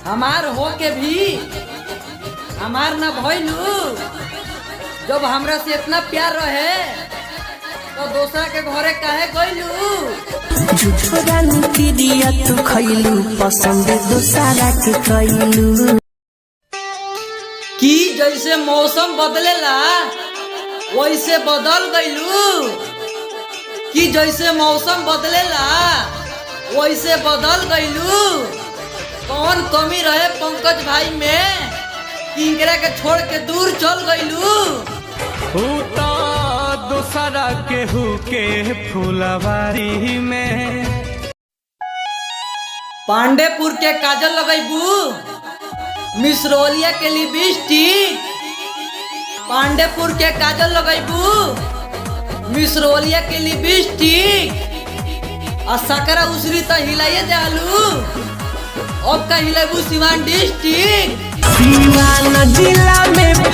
हमार हो के भी हमार ना भइलू। जब हमरा से इतना प्यार रहे तो दूसरा के घरे काहे गइलू। झूठो रानी दिया तू खइलू, पसंद दूसरा के कइलू। कि जैसे मौसम बदलेला वैसे बदल गइलू। कि जैसे मौसम बदलेला वैसे बदल गइलू। कौन कमी रहे पंकज भाई में कि इनकरा के छोड़ के दूर चल गइलू। दूसरा केहू के फुलवारी में पांडेपुर के काजल लगैबू, मिसरोलिया के लिपस्टिक। पांडेपुर के काजल लगैबू, मिसरोलिया के लिपस्टिक। और सकरा उसरी तो हिलाइए जालू। अब का हिलाबू सिवान डिस्ट्रिक्ट। सिवान जिला में